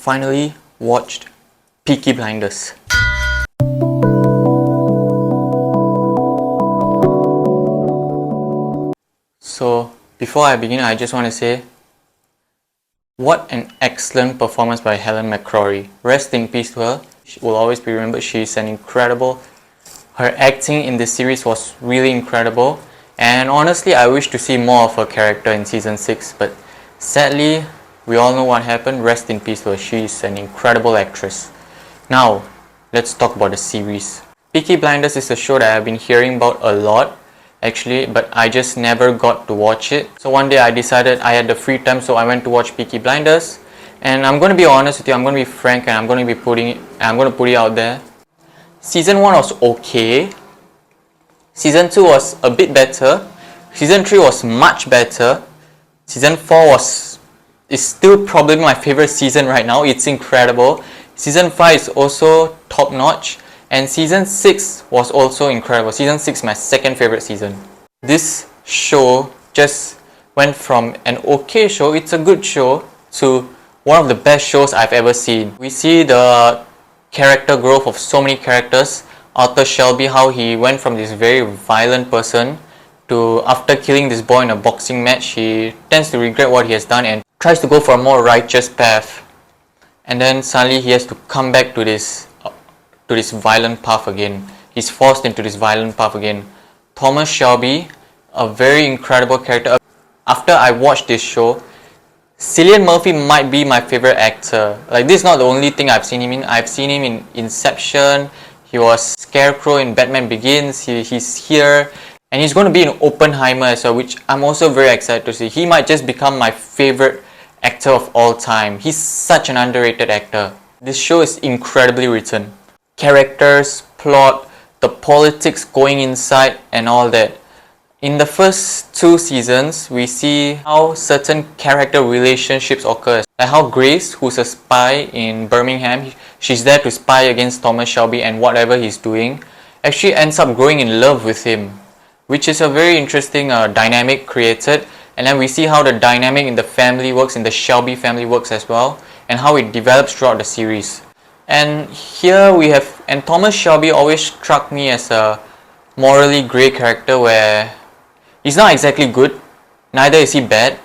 finally watched Peaky Blinders. So before I begin, I just want to say, what an excellent performance by Helen McCrory. Rest in peace to her. She will always be remembered. She's an incredible. Her acting in this series was really incredible. And honestly, I wish to see more of her character in season 6. But sadly, we all know what happened. Rest in peace to her. She's an incredible actress. Now, let's talk about the series. Peaky Blinders is a show that I've been hearing about a lot, actually, but I just never got to watch it. So one day I decided I had the free time, so I went to watch Peaky Blinders. And I'm going to be honest with you, I'm going to be frank, and I'm going to put it out there. Season 1 was okay. Season 2 was a bit better. Season 3 was much better. Season 4 is still probably my favorite season right now. It's incredible. Season 5 is also top notch. And season 6 was also incredible. Season 6 my second favorite season. This show just went from an okay show, it's a good show, to one of the best shows I've ever seen. We see the character growth of so many characters. Arthur Shelby, how he went from this very violent person to, after killing this boy in a boxing match, he tends to regret what he has done and tries to go for a more righteous path. And then suddenly he has to come back to this violent path again. He's forced into this violent path again. Thomas Shelby, a very incredible character. After I watched this show, Cillian Murphy might be my favorite actor. Like, this is not the only thing I've seen him in. I've seen him in Inception. He was Scarecrow in Batman Begins. He's here. And he's going to be in Oppenheimer as well, which I'm also very excited to see. He might just become my favorite actor of all time. He's such an underrated actor. This show is incredibly written. Characters, plot, the politics going inside and all that. In the first 2 seasons, we see how certain character relationships occur. Like how Grace, who's a spy in Birmingham, she's there to spy against Thomas Shelby, and whatever he's doing, actually ends up growing in love with him, which is a very interesting dynamic created. And then we see how the dynamic in the family works, in the Shelby family works as well, and how it develops throughout the series. And here we have, and Thomas Shelby always struck me as a morally grey character where he's not exactly good, neither is he bad.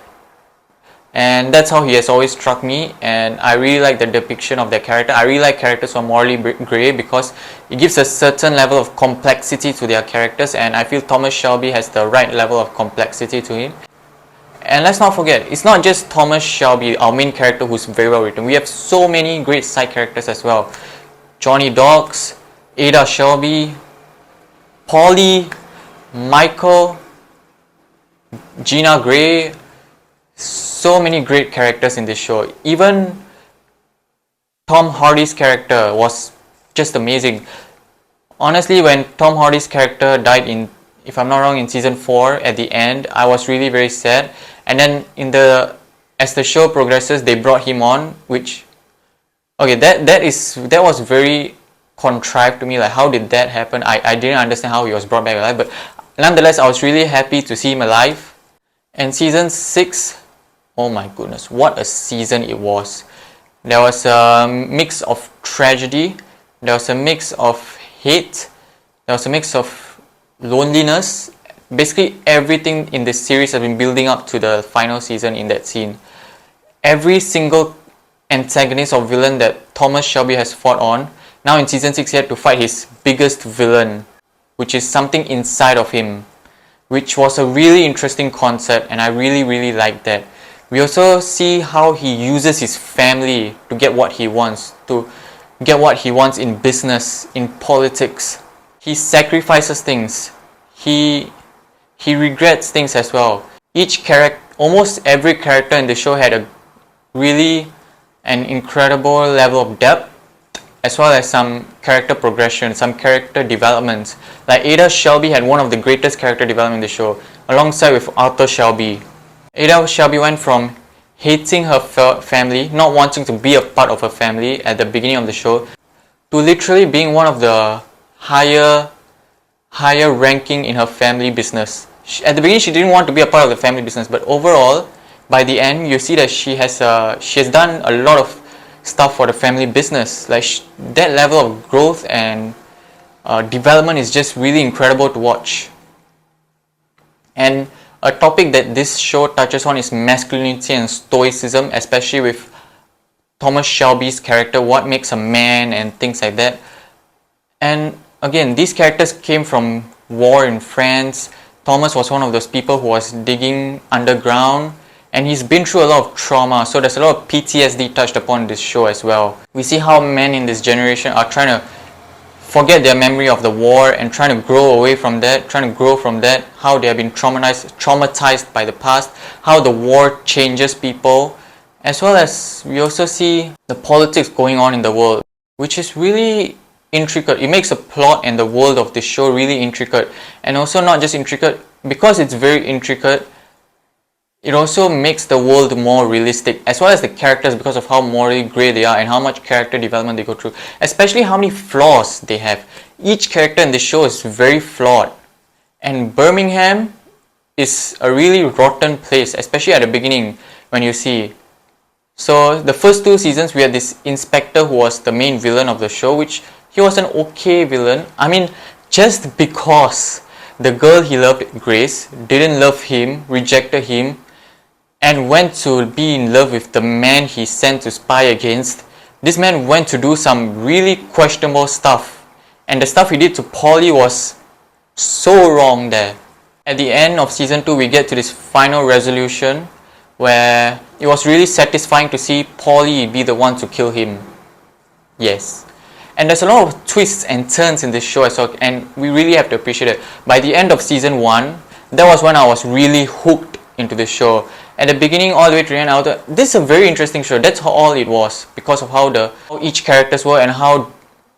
And that's how he has always struck me, and I really like the depiction of that character. I really like characters who are morally grey because it gives a certain level of complexity to their characters, and I feel Thomas Shelby has the right level of complexity to him. And let's not forget, it's not just Thomas Shelby, our main character, who's very well written. We have so many great side characters as well. Johnny Dawes, Ada Shelby, Polly, Michael, Gina Gray. So many great characters in this show. Even Tom Hardy's character was just amazing. Honestly, when Tom Hardy's character died in, if I'm not wrong, in season 4 at the end, I was really very sad. And then as the show progresses, they brought him on, which, okay, that was very contrived to me. Like, how did that happen? I didn't understand how he was brought back alive, but nonetheless, I was really happy to see him alive. And season 6, oh my goodness, what a season it was. There was a mix of tragedy, there was a mix of hate, there was a mix of loneliness. Basically everything in this series has been building up to the final season in that scene. Every single antagonist or villain that Thomas Shelby has fought on, now in season 6 he had to fight his biggest villain, which is something inside of him, which was a really interesting concept, and I really liked that. We also see how he uses his family to get what he wants, in business, in politics. He sacrifices things. He regrets things as well. Almost every character in the show had an incredible level of depth, as well as some character progression, some character developments. Like Ada Shelby had one of the greatest character development in the show, alongside with Arthur Shelby. Ada Shelby went from hating her family, not wanting to be a part of her family at the beginning of the show, to literally being one of the higher ranking in her family business. At the beginning, she didn't want to be a part of the family business, but overall, by the end, you see that she has done a lot of stuff for the family business. Like that level of growth and development is just really incredible to watch. And a topic that this show touches on is masculinity and stoicism, especially with Thomas Shelby's character, what makes a man and things like that. And again, these characters came from war in France. Thomas was one of those people who was digging underground, and he's been through a lot of trauma, so there's a lot of PTSD touched upon in this show as well. We see how men in this generation are trying to forget their memory of the war and trying to grow away from that, trying to grow from that, how they have been traumatized by the past, how the war changes people, as well as we also see the politics going on in the world, which is really intricate. It makes the plot and the world of this show really intricate, and also not just intricate, because it's very intricate, it also makes the world more realistic, as well as the characters, because of how morally grey they are and how much character development they go through, especially how many flaws they have. Each character in this show is very flawed, and Birmingham is a really rotten place, especially at the beginning when you see. So the first 2 seasons we had this inspector who was the main villain of the show, which he was an okay villain. I mean, just because the girl he loved, Grace, didn't love him, rejected him, and went to be in love with the man he sent to spy against, this man went to do some really questionable stuff. And the stuff he did to Polly was so wrong there. At the end of season 2, we get to this final resolution where it was really satisfying to see Polly be the one to kill him. Yes. And there's a lot of twists and turns in this show as well, and we really have to appreciate it. By the end of season 1, that was when I was really hooked into the show. At the beginning all the way to the end, I thought, this is a very interesting show. That's all it was, because of how each characters were and how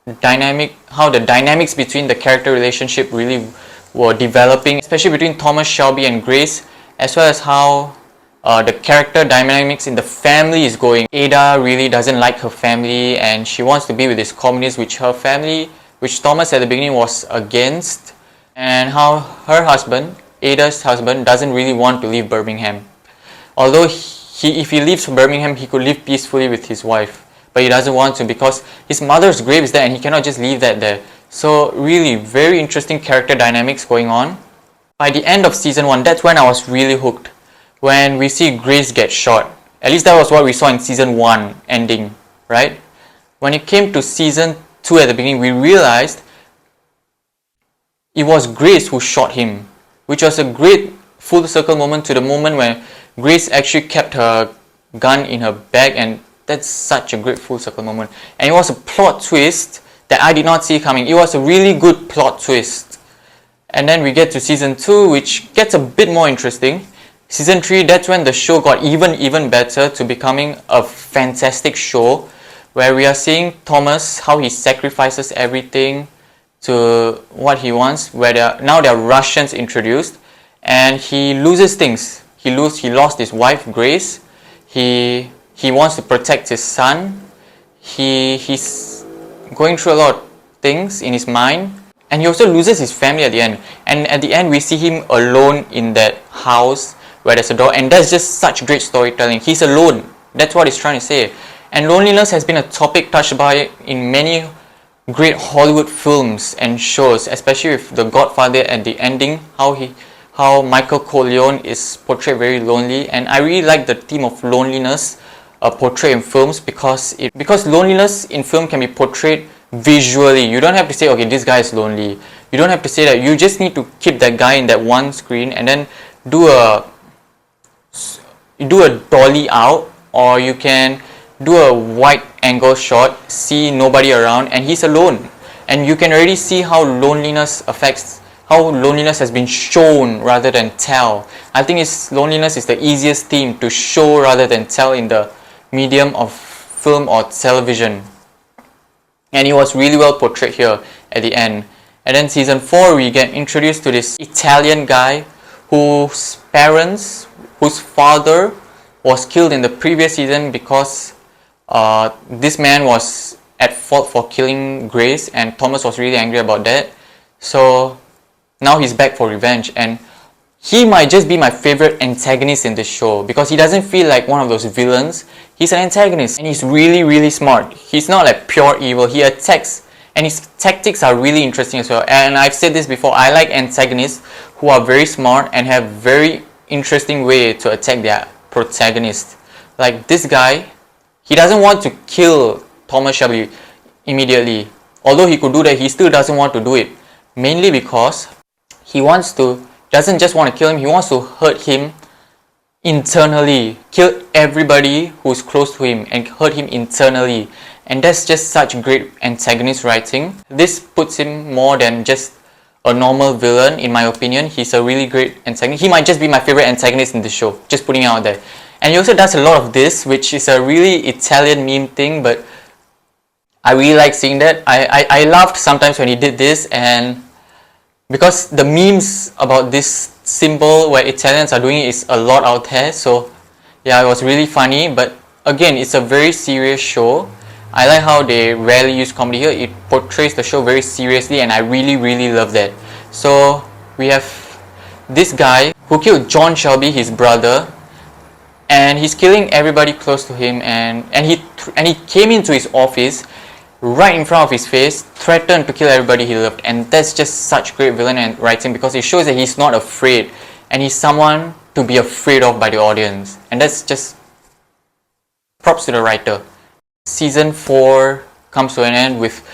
the dynamics between the character relationship really were developing, especially between Thomas Shelby and Grace, as well as how the character dynamics in the family is going. Ada really doesn't like her family and she wants to be with this communist, which Thomas at the beginning was against, and how her husband, Ada's husband, doesn't really want to leave Birmingham. Although if he leaves Birmingham, he could live peacefully with his wife, but he doesn't want to because his mother's grave is there and he cannot just leave that there. So really very interesting character dynamics going on. By the end of season 1, that's when I was really hooked. When we see Grace get shot. At least that was what we saw in season 1 ending, right? When it came to season 2 at the beginning, we realized it was Grace who shot him, which was a great full circle moment to the moment where Grace actually kept her gun in her bag, and that's such a great full circle moment. And it was a plot twist that I did not see coming. It was a really good plot twist. And then we get to season 2, which gets a bit more interesting. Season 3, that's when the show got even better to becoming a fantastic show, where we are seeing Thomas, how he sacrifices everything to what he wants, where now there are Russians introduced, and he loses things. He lost his wife Grace. He wants to protect his son. He's going through a lot of things in his mind, and he also loses his family at the end. And at the end, we see him alone in that house where there's a door, and that's just such great storytelling. He's alone. That's what he's trying to say. And loneliness has been a topic touched by in many great Hollywood films and shows, especially with The Godfather at the ending, how Michael Corleone is portrayed very lonely. And I really like the theme of loneliness portrayed in films, because loneliness in film can be portrayed visually. You don't have to say, okay, this guy is lonely. You don't have to say that. You just need to keep that guy in that one screen and then do a dolly out, or you can do a wide angle shot, see nobody around, and he's alone. And you can already see how loneliness has been shown rather than tell. I think loneliness is the easiest theme to show rather than tell in the medium of film or television. And it was really well portrayed here at the end. And then season 4, we get introduced to this Italian guy whose father was killed in the previous season because this man was at fault for killing Grace, and Thomas was really angry about that. So now he's back for revenge, and he might just be my favorite antagonist in this show because he doesn't feel like one of those villains. He's an antagonist and he's really, really smart. He's not like pure evil. He attacks and his tactics are really interesting as well. And I've said this before, I like antagonists who are very smart and have very interesting way to attack their protagonist. Like this guy, he doesn't want to kill Thomas Shelby immediately. Although he could do that, he still doesn't want to do it. Mainly because he doesn't just want to kill him, he wants to hurt him internally. Kill everybody who's close to him and hurt him internally. And that's just such great antagonist writing. This puts him more than just a normal villain in my opinion. He's a really great antagonist. He might just be my favorite antagonist in the show, just putting it out there. And he also does a lot of this, which is a really Italian meme thing, but I really like seeing that. I laughed sometimes when he did this, and because the memes about this symbol where Italians are doing it is a lot out there, so yeah, it was really funny. But again, it's a very serious show. I like how they rarely use comedy here. It portrays the show very seriously and I really, really love that. So we have this guy who killed John Shelby, his brother, and he's killing everybody close to him, and he came into his office right in front of his face, threatened to kill everybody he loved. And that's just such great villain and writing because it shows that he's not afraid and he's someone to be afraid of by the audience. And that's just props to the writer. Season 4 comes to an end with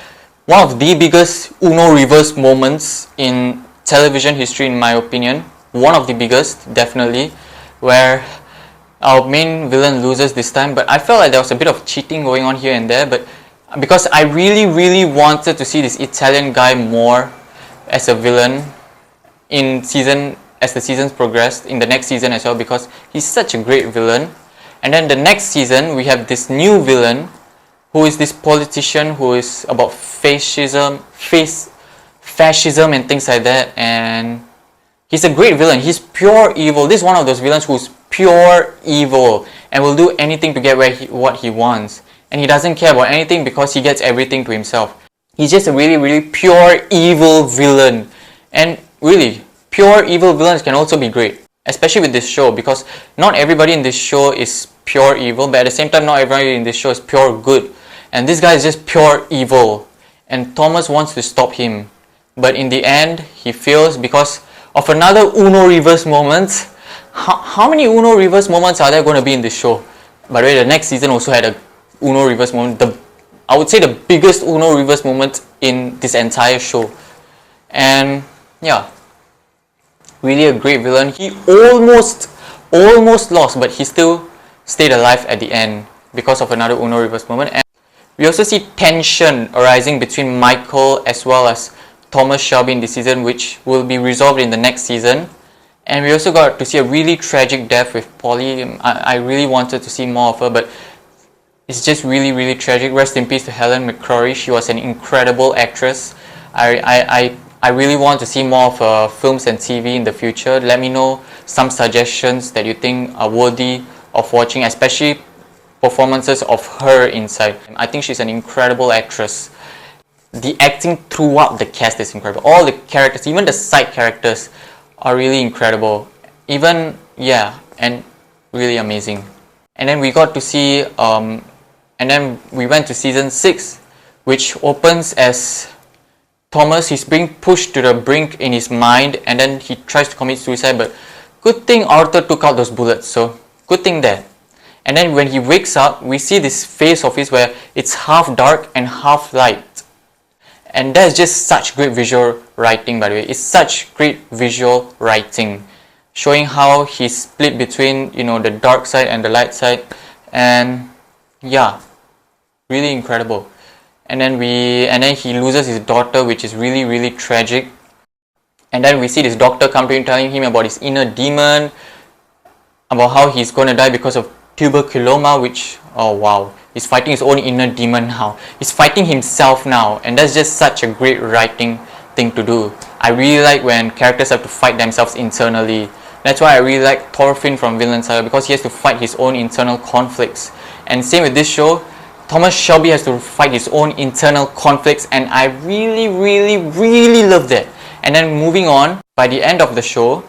one of the biggest Uno reverse moments in television history in my opinion. One of the biggest, definitely, where our main villain loses this time. But I felt like there was a bit of cheating going on here and there, but because I really, really wanted to see this Italian guy more as a villain as the seasons progressed, in the next season as well, because he's such a great villain. And then the next season we have this new villain who is this politician who is about fascism and things like that, and he's a great villain. He's pure evil. This is one of those villains who's pure evil and will do anything to get what he wants. And he doesn't care about anything because he gets everything to himself. He's just a really, really pure evil villain. And really, pure evil villains can also be great. Especially with this show, because not everybody in this show is pure evil, but at the same time not everybody in this show is pure good. And this guy is just pure evil. And Thomas wants to stop him. But in the end, he fails because of another Uno reverse moment. How many Uno reverse moments are there going to be in this show? By the way, the next season also had a Uno reverse moment. I would say the biggest Uno reverse moment in this entire show. And yeah, really a great villain. He almost lost, but he still stayed alive at the end because of another Uno reverse moment. And we also see tension arising between Michael as well as Thomas Shelby in this season, which will be resolved in the next season. And we also got to see a really tragic death with Polly. I really wanted to see more of her, but it's just really, really tragic. Rest in peace to Helen McCrory. She was an incredible actress. I really want to see more of her films and TV in the future. Let me know some suggestions that you think are worthy of watching, especially performances of her inside. I think she's an incredible actress. The acting throughout the cast is incredible. All the characters, even the side characters, are really incredible. And really amazing. And then we got to see and then we went to season 6, which opens as Thomas is being pushed to the brink in his mind, and then he tries to commit suicide, but good thing Arthur took out those bullets, so good thing there. And then when he wakes up, we see this face of his where it's half dark and half light. And that's just such great visual writing, by the way. It's such great visual writing, showing how he's split between, the dark side and the light side. And yeah, really incredible. And then he loses his daughter, which is really, really tragic. And then we see this doctor come to him, telling him about his inner demon, about how he's going to die because of tuberculoma, which, oh wow, he's fighting his own inner demon now. He's fighting himself now, and that's just such a great writing thing to do. I really like when characters have to fight themselves internally. That's why I really like Thorfinn from Vinland Saga, because he has to fight his own internal conflicts. And same with this show, Thomas Shelby has to fight his own internal conflicts, and I really, really, really love that. And then moving on, by the end of the show,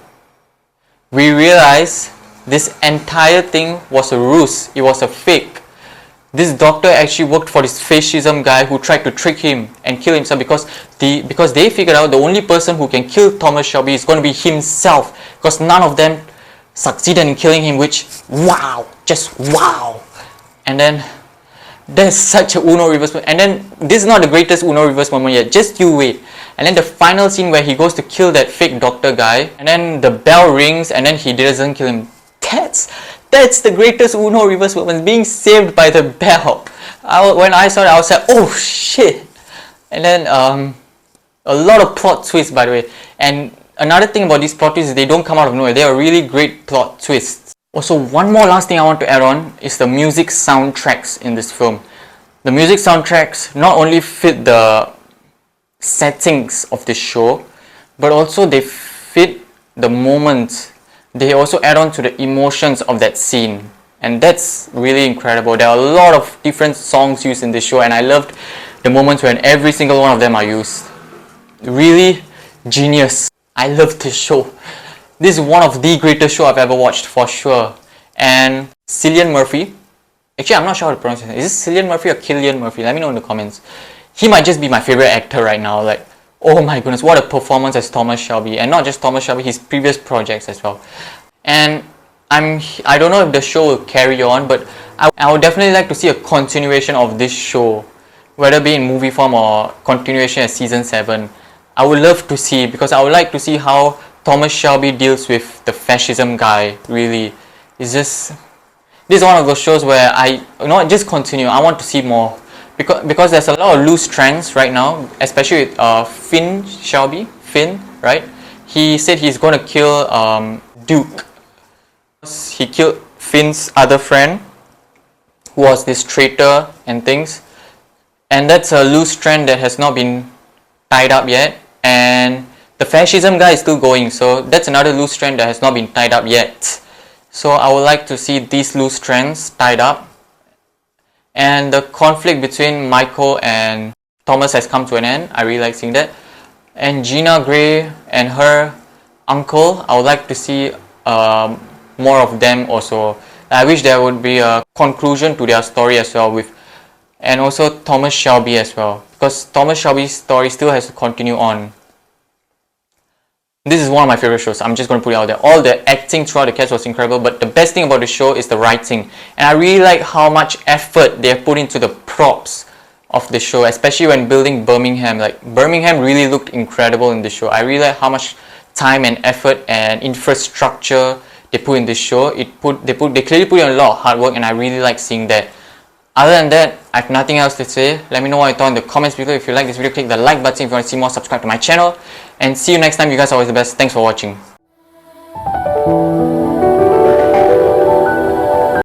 we realize this entire thing was a ruse. It was a fake. This doctor actually worked for this fascism guy who tried to trick him and kill himself because they figured out the only person who can kill Thomas Shelby is going to be himself, because none of them succeeded in killing him, which, wow, just wow. And then there's such a Uno reverse moment. And then this is not the greatest Uno reverse moment yet, just you wait. And then the final scene where he goes to kill that fake doctor guy, and then the bell rings and then he doesn't kill him. That's the greatest Uno reverse moment, being saved by the bell. When I saw it, I was like, oh shit. And then a lot of plot twists, by the way. And another thing about these plot twists is they don't come out of nowhere. They are really great plot twists. Also, one more last thing I want to add on is the music soundtracks in this film. The music soundtracks not only fit the settings of the show, but also they fit the moments. They also add on to the emotions of that scene, and that's really incredible. There are a lot of different songs used in this show, and I loved the moments when every single one of them are used. Really genius. I love this show. This is one of the greatest shows I've ever watched, for sure. And Cillian Murphy, actually I'm not sure how to pronounce it. Is this Cillian Murphy or Killian Murphy? Let me know in the comments. He might just be my favorite actor right now. Like, oh my goodness, what a performance as Thomas Shelby. And not just Thomas Shelby, his previous projects as well. And I don't know if the show will carry on, but I would definitely like to see a continuation of this show, whether it be in movie form or continuation as season 7. I would love to see, because I would like to see how Thomas Shelby deals with the fascism guy. Really, it's just, this is one of those shows where just continue. I want to see more, because there's a lot of loose trends right now, especially with Finn, right? He said he's going to kill Duke. He killed Finn's other friend, who was this traitor and things, and that's a loose trend that has not been tied up yet. And the fascism guy is still going, so that's another loose trend that has not been tied up yet. So I would like to see these loose trends tied up. And the conflict between Michael and Thomas has come to an end. I really like seeing that. And Gina Gray and her uncle, I would like to see more of them also. I wish there would be a conclusion to their story as well, and also Thomas Shelby as well, because Thomas Shelby's story still has to continue on. This is one of my favorite shows. I'm just going to put it out there. All the acting throughout the cast was incredible, but the best thing about the show is the writing. And I really like how much effort they have put into the props of the show, especially when building Birmingham. Like, Birmingham really looked incredible in the show. I really like how much time and effort and infrastructure they put in this show. They clearly put in a lot of hard work, and I really like seeing that. Other than that, I have nothing else to say. Let me know what you thought in the comments below. If you like this video, click the like button. If you want to see more, subscribe to my channel. And see you next time. You guys are always the best. Thanks for watching.